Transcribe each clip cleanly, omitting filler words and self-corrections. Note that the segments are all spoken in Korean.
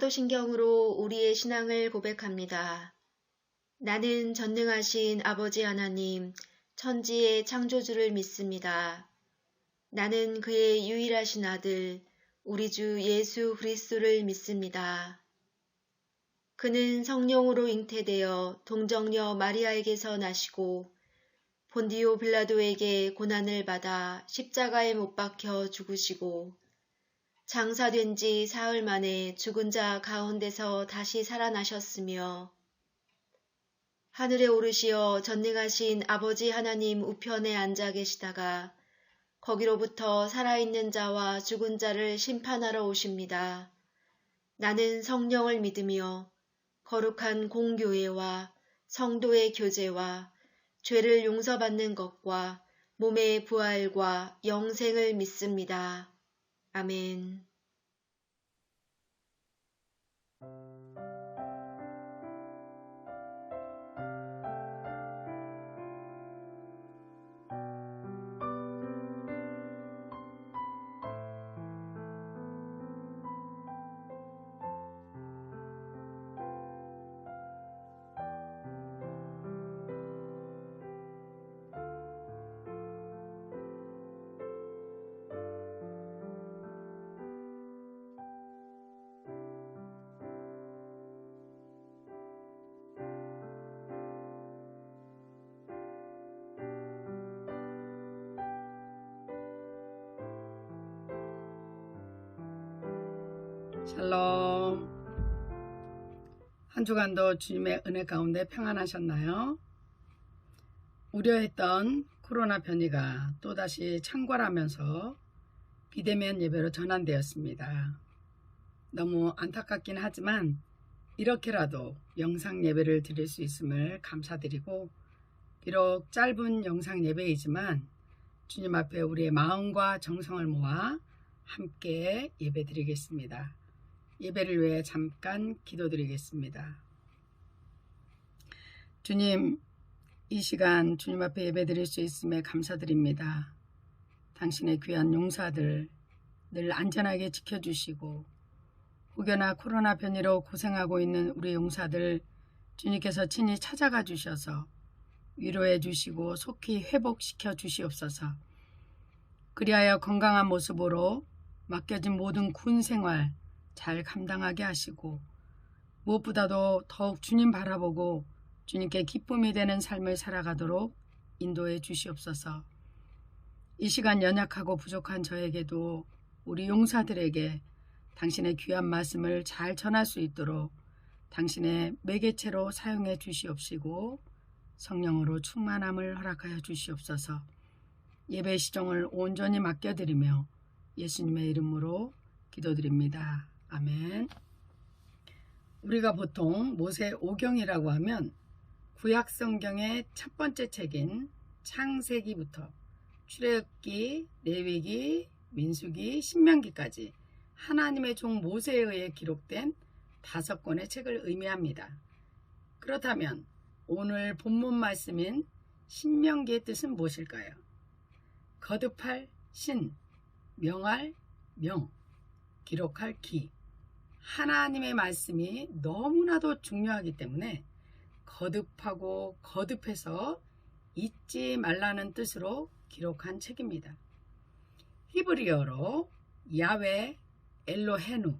사도신경으로 우리의 신앙을 고백합니다. 나는 전능하신 아버지 하나님, 천지의 창조주를 믿습니다. 나는 그의 유일하신 아들, 우리 주 예수 그리스도를 믿습니다. 그는 성령으로 잉태되어 동정녀 마리아에게서 나시고 본디오 빌라도에게 고난을 받아 십자가에 못 박혀 죽으시고 장사된 지 사흘 만에 죽은 자 가운데서 다시 살아나셨으며 하늘에 오르시어 전능하신 아버지 하나님 우편에 앉아 계시다가 거기로부터 살아있는 자와 죽은 자를 심판하러 오십니다. 나는 성령을 믿으며 거룩한 공교회와 성도의 교제와 죄를 용서받는 것과 몸의 부활과 영생을 믿습니다. 아멘. 샬롬. 한 주간도 주님의 은혜 가운데 평안하셨나요? 우려했던 코로나 변이가 또다시 창궐하면서 비대면 예배로 전환되었습니다. 너무 안타깝긴 하지만 이렇게라도 영상 예배를 드릴 수 있음을 감사드리고, 비록 짧은 영상 예배이지만 주님 앞에 우리의 마음과 정성을 모아 함께 예배 드리겠습니다. 예배를 위해 잠깐 기도드리겠습니다. 주님, 이 시간 주님 앞에 예배 드릴 수 있음에 감사드립니다. 당신의 귀한 용사들 늘 안전하게 지켜주시고, 혹여나 코로나 변이로 고생하고 있는 우리 용사들 주님께서 친히 찾아가 주셔서 위로해 주시고 속히 회복시켜 주시옵소서. 그리하여 건강한 모습으로 맡겨진 모든 군 생활 잘 감당하게 하시고, 무엇보다도 더욱 주님 바라보고 주님께 기쁨이 되는 삶을 살아가도록 인도해 주시옵소서. 이 시간 연약하고 부족한 저에게도 우리 용사들에게 당신의 귀한 말씀을 잘 전할 수 있도록 당신의 매개체로 사용해 주시옵시고, 성령으로 충만함을 허락하여 주시옵소서. 예배 시종을 온전히 맡겨드리며 예수님의 이름으로 기도드립니다. 아멘. 우리가 보통 모세 오경이라고 하면 구약성경의 첫 번째 책인 창세기부터 출애굽기, 레위기, 민수기, 신명기까지 하나님의 종 모세에 의해 기록된 5권의 책을 의미합니다. 그렇다면 오늘 본문 말씀인 신명기의 뜻은 무엇일까요? 거듭할 신, 명할 명, 기록할 기. 하나님의 말씀이 너무나도 중요하기 때문에 거듭하고 거듭해서 잊지 말라는 뜻으로 기록한 책입니다. 히브리어로 야훼 엘로헤누,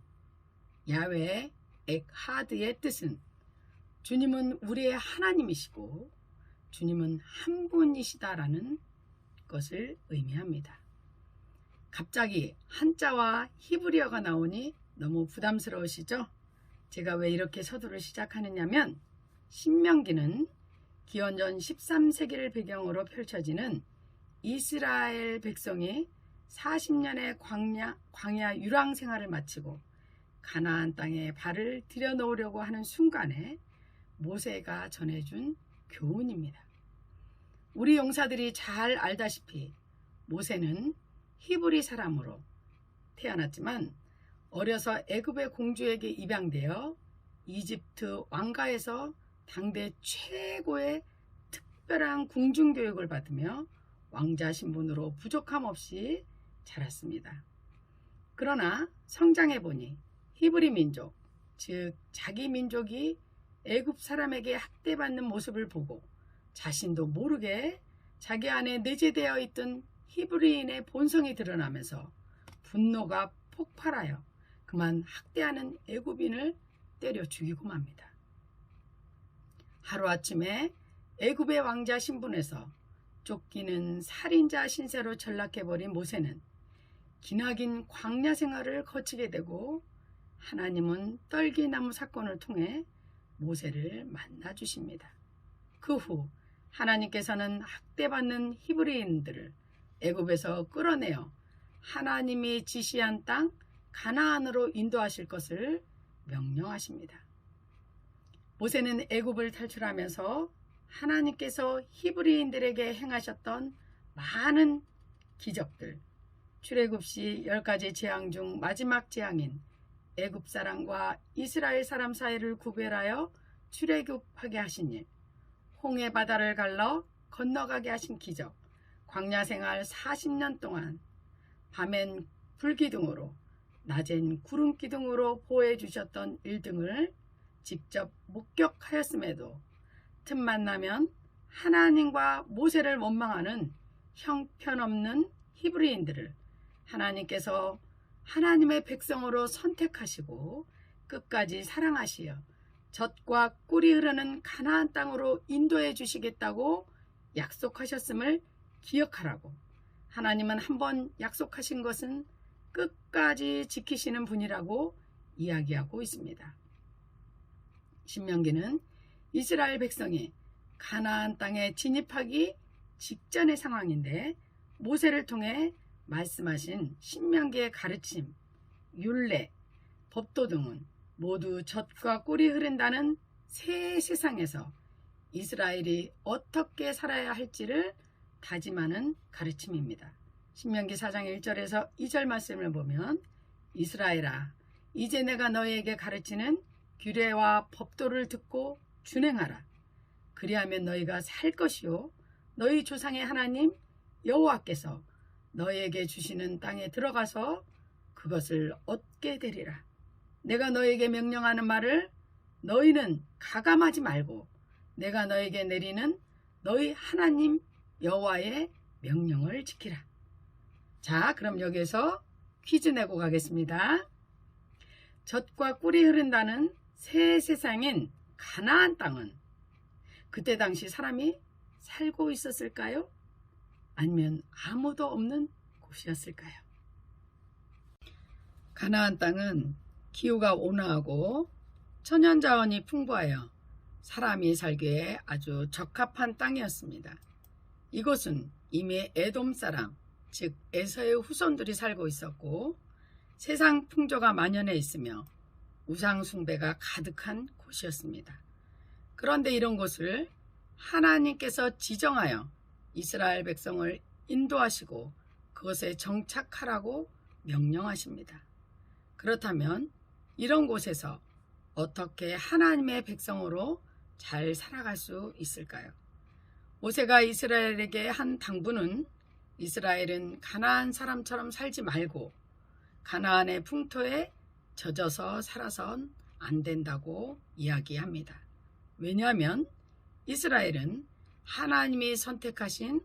야훼 엑하드의 뜻은 주님은 우리의 하나님이시고 주님은 한 분이시다라는 것을 의미합니다. 갑자기 한자와 히브리어가 나오니 너무 부담스러우시죠? 제가 왜 이렇게 서두를 시작하느냐면, 신명기는 기원전 13세기를 배경으로 펼쳐지는 이스라엘 백성이 40년의 광야 유랑 생활을 마치고 가나안 땅에 발을 들여놓으려고 하는 순간에 모세가 전해준 교훈입니다. 우리 용사들이 잘 알다시피 모세는 히브리 사람으로 태어났지만 어려서 애굽의 공주에게 입양되어 이집트 왕가에서 당대 최고의 특별한 궁중교육을 받으며 왕자 신분으로 부족함 없이 자랐습니다. 그러나 성장해보니 히브리 민족, 즉 자기 민족이 애굽 사람에게 학대받는 모습을 보고 자신도 모르게 자기 안에 내재되어 있던 히브리인의 본성이 드러나면서 분노가 폭발하여 그만 학대하는 애굽인을 때려 죽이고 맙니다. 하루아침에 애굽의 왕자 신분에서 쫓기는 살인자 신세로 전락해버린 모세는 기나긴 광야 생활을 거치게 되고 하나님은 떨기나무 사건을 통해 모세를 만나 주십니다. 그 후 하나님께서는 학대받는 히브리인들을 애굽에서 끌어내어 하나님이 지시한 땅 가나안으로 인도하실 것을 명령하십니다. 모세는 애굽을 탈출하면서 하나님께서 히브리인들에게 행하셨던 많은 기적들, 출애굽시 10가지 재앙 중 마지막 재앙인 애굽 사람과 이스라엘 사람 사이를 구별하여 출애굽하게 하신 일, 홍해 바다를 갈라 건너가게 하신 기적, 광야 생활 40년 동안 밤엔 불기둥으로 낮엔 구름기둥으로 보호해 주셨던 일 등을 직접 목격하였음에도 틈만 나면 하나님과 모세를 원망하는 형편없는 히브리인들을 하나님께서 하나님의 백성으로 선택하시고 끝까지 사랑하시어 젖과 꿀이 흐르는 가나안 땅으로 인도해 주시겠다고 약속하셨음을 기억하라고. 하나님은 한번 약속하신 것은 끝까지 지키시는 분이라고 이야기하고 있습니다. 신명기는 이스라엘 백성이 가나안 땅에 진입하기 직전의 상황인데 모세를 통해 말씀하신 신명기의 가르침, 율례, 법도 등은 모두 젖과 꿀이 흐른다는 새 세상에서 이스라엘이 어떻게 살아야 할지를 다짐하는 가르침입니다. 신명기 4장 1절에서 2절 말씀을 보면 이스라엘아, 이제 내가 너희에게 가르치는 규례와 법도를 듣고 준행하라. 그리하면 너희가 살 것이요 너희 조상의 하나님 여호와께서 너희에게 주시는 땅에 들어가서 그것을 얻게 되리라. 내가 너희에게 명령하는 말을 너희는 가감하지 말고 내가 너희에게 내리는 너희 하나님 여호와의 명령을 지키라. 자, 그럼 여기에서 퀴즈 내고 가겠습니다. 젖과 꿀이 흐른다는 새 세상인 가나안 땅은 그때 당시 사람이 살고 있었을까요? 아니면 아무도 없는 곳이었을까요? 가나안 땅은 기후가 온화하고 천연자원이 풍부하여 사람이 살기에 아주 적합한 땅이었습니다. 이곳은 이미 에돔 사람, 즉 에서의 후손들이 살고 있었고 세상 풍조가 만연해 있으며 우상 숭배가 가득한 곳이었습니다. 그런데 이런 곳을 하나님께서 지정하여 이스라엘 백성을 인도하시고 그것에 정착하라고 명령하십니다. 그렇다면 이런 곳에서 어떻게 하나님의 백성으로 잘 살아갈 수 있을까요? 모세가 이스라엘에게 한 당부는 이스라엘은 가나안 사람처럼 살지 말고 가나안의 풍토에 젖어서 살아선 안 된다고 이야기합니다. 왜냐하면 이스라엘은 하나님이 선택하신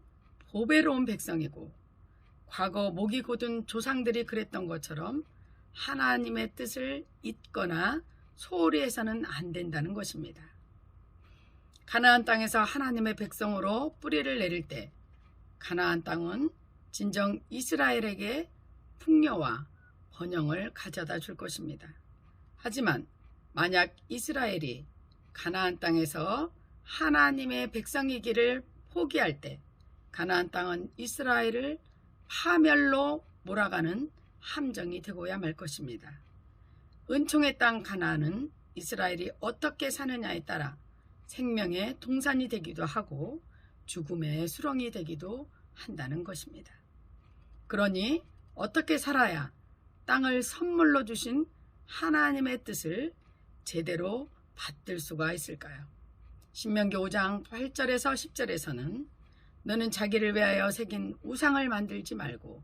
보배로운 백성이고 과거 목이 곧은 조상들이 그랬던 것처럼 하나님의 뜻을 잊거나 소홀히 해서는 안 된다는 것입니다. 가나안 땅에서 하나님의 백성으로 뿌리를 내릴 때 가나안 땅은 진정 이스라엘에게 풍요와 번영을 가져다 줄 것입니다. 하지만 만약 이스라엘이 가나안 땅에서 하나님의 백성이기를 포기할 때 가나안 땅은 이스라엘을 파멸로 몰아가는 함정이 되고야 말 것입니다. 은총의 땅 가나안은 이스라엘이 어떻게 사느냐에 따라 생명의 동산이 되기도 하고 죽음의 수렁이 되기도 한다는 것입니다. 그러니 어떻게 살아야 땅을 선물로 주신 하나님의 뜻을 제대로 받들 수가 있을까요? 신명기 5장 8절에서 10절에서는 너는 자기를 위하여 새긴 우상을 만들지 말고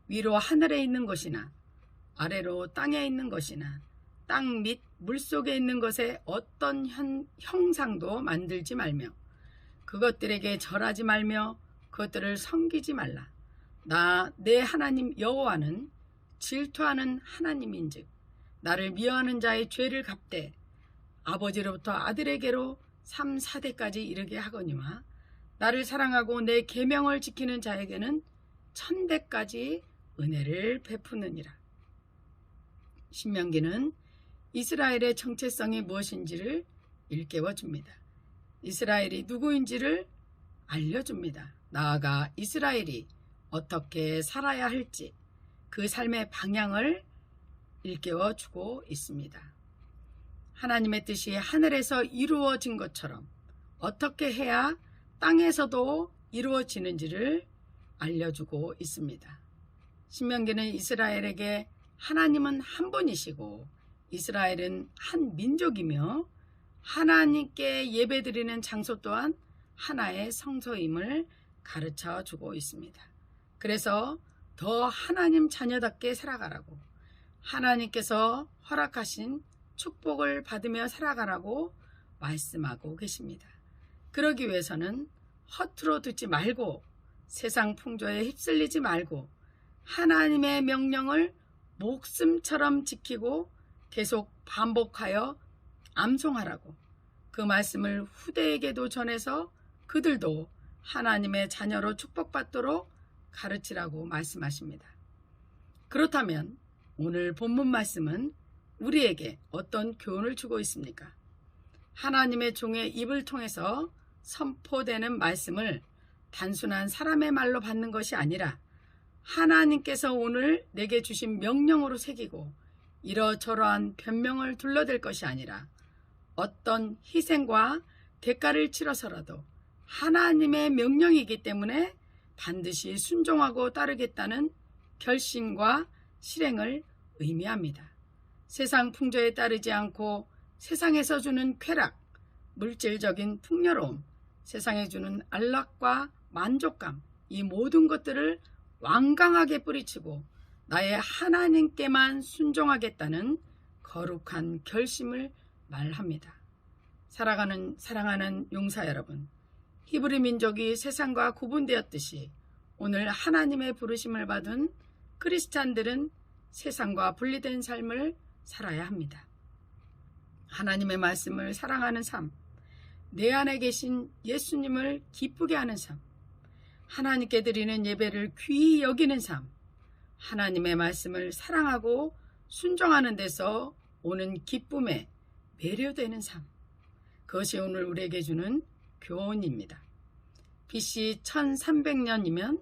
위로 하늘에 있는 것이나 아래로 땅에 있는 것이나 땅 및 물속에 있는 것에 어떤 형상도 만들지 말며 그것들에게 절하지 말며 그것들을 섬기지 말라. 나 내 하나님 여호와는 질투하는 하나님인즉 나를 미워하는 자의 죄를 갚되 아버지로부터 아들에게로 3, 4대까지 이르게 하거니와 나를 사랑하고 내 계명을 지키는 자에게는 1000대까지 은혜를 베푸느니라. 신명기는 이스라엘의 정체성이 무엇인지를 일깨워줍니다. 이스라엘이 누구인지를 알려줍니다. 나아가 이스라엘이 어떻게 살아야 할지 그 삶의 방향을 일깨워주고 있습니다. 하나님의 뜻이 하늘에서 이루어진 것처럼 어떻게 해야 땅에서도 이루어지는지를 알려주고 있습니다. 신명기는 이스라엘에게 하나님은 한 분이시고 이스라엘은 한 민족이며 하나님께 예배드리는 장소 또한 하나의 성소임을 가르쳐 주고 있습니다. 그래서 더 하나님 자녀답게 살아가라고 하나님께서 허락하신 축복을 받으며 살아가라고 말씀하고 계십니다. 그러기 위해서는 허투루 듣지 말고 세상 풍조에 휩쓸리지 말고 하나님의 명령을 목숨처럼 지키고 계속 반복하여 암송하라고 그 말씀을 후대에게도 전해서 그들도 하나님의 자녀로 축복받도록 가르치라고 말씀하십니다. 그렇다면 오늘 본문 말씀은 우리에게 어떤 교훈을 주고 있습니까? 하나님의 종의 입을 통해서 선포되는 말씀을 단순한 사람의 말로 받는 것이 아니라 하나님께서 오늘 내게 주신 명령으로 새기고 이러저러한 변명을 둘러댈 것이 아니라 어떤 희생과 대가를 치러서라도 하나님의 명령이기 때문에 반드시 순종하고 따르겠다는 결심과 실행을 의미합니다. 세상 풍조에 따르지 않고 세상에서 주는 쾌락, 물질적인 풍요로움, 세상에 주는 안락과 만족감, 이 모든 것들을 완강하게 뿌리치고 나의 하나님께만 순종하겠다는 거룩한 결심을 말합니다. 사랑하는 용사 여러분, 히브리 민족이 세상과 구분되었듯이 오늘 하나님의 부르심을 받은 크리스찬들은 세상과 분리된 삶을 살아야 합니다. 하나님의 말씀을 사랑하는 삶, 내 안에 계신 예수님을 기쁘게 하는 삶, 하나님께 드리는 예배를 귀히 여기는 삶, 하나님의 말씀을 사랑하고 순종하는 데서 오는 기쁨에 매료되는 삶, 그것이 오늘 우리에게 주는 교훈입니다. BC 1300년이면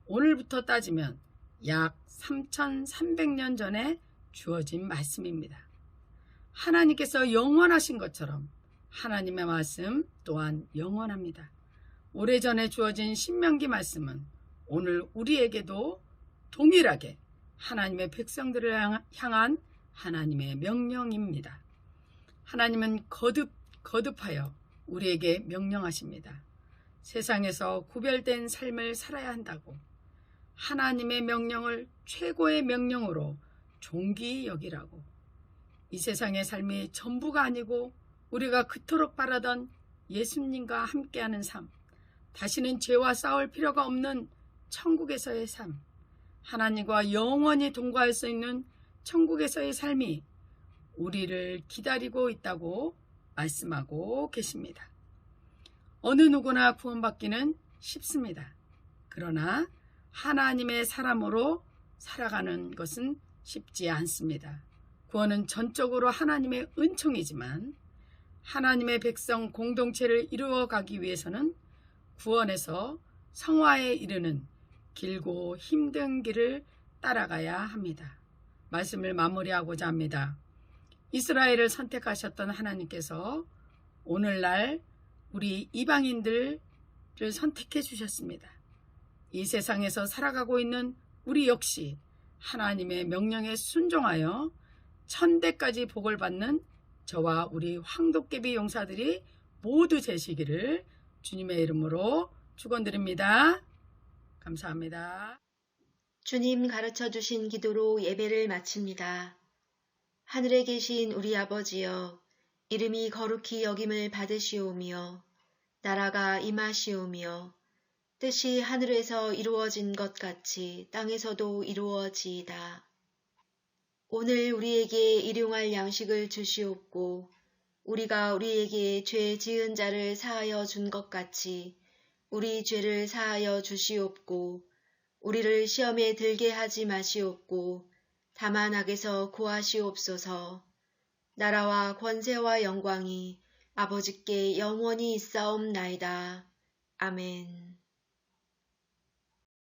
오늘부터 따지면 약 3300년 전에 주어진 말씀입니다. 하나님께서 영원하신 것처럼 하나님의 말씀 또한 영원합니다. 오래전에 주어진 신명기 말씀은 오늘 우리에게도 동일하게 하나님의 백성들을 향한 하나님의 명령입니다. 하나님은 거듭하여 우리에게 명령하십니다. 세상에서 구별된 삶을 살아야 한다고 하나님의 명령을 최고의 명령으로 존귀히 여기라고 이 세상의 삶이 전부가 아니고 우리가 그토록 바라던 예수님과 함께하는 삶, 다시는 죄와 싸울 필요가 없는 천국에서의 삶, 하나님과 영원히 동거할 수 있는 천국에서의 삶이 우리를 기다리고 있다고 말씀하고 계십니다. 어느 누구나 구원받기는 쉽습니다. 그러나 하나님의 사람으로 살아가는 것은 쉽지 않습니다. 구원은 전적으로 하나님의 은총이지만 하나님의 백성 공동체를 이루어가기 위해서는 구원에서 성화에 이르는 길고 힘든 길을 따라가야 합니다. 말씀을 마무리하고자 합니다. 이스라엘을 선택하셨던 하나님께서 오늘날 우리 이방인들을 선택해 주셨습니다. 이 세상에서 살아가고 있는 우리 역시 하나님의 명령에 순종하여 1000대까지 복을 받는 저와 우리 황도깨비 용사들이 모두 되시기를 주님의 이름으로 축원드립니다. 감사합니다. 주님 가르쳐 주신 기도로 예배를 마칩니다. 하늘에 계신 우리 아버지여, 이름이 거룩히 여김을 받으시오며 나라가 임하시오며 뜻이 하늘에서 이루어진 것 같이 땅에서도 이루어지이다. 오늘 우리에게 일용할 양식을 주시옵고 우리가 우리에게 죄 지은 자를 사하여 준 것 같이 우리 죄를 사하여 주시옵고 우리를 시험에 들게 하지 마시옵고 다만 악에서 구하시옵소서. 나라와 권세와 영광이 아버지께 영원히 있사옵나이다. 아멘.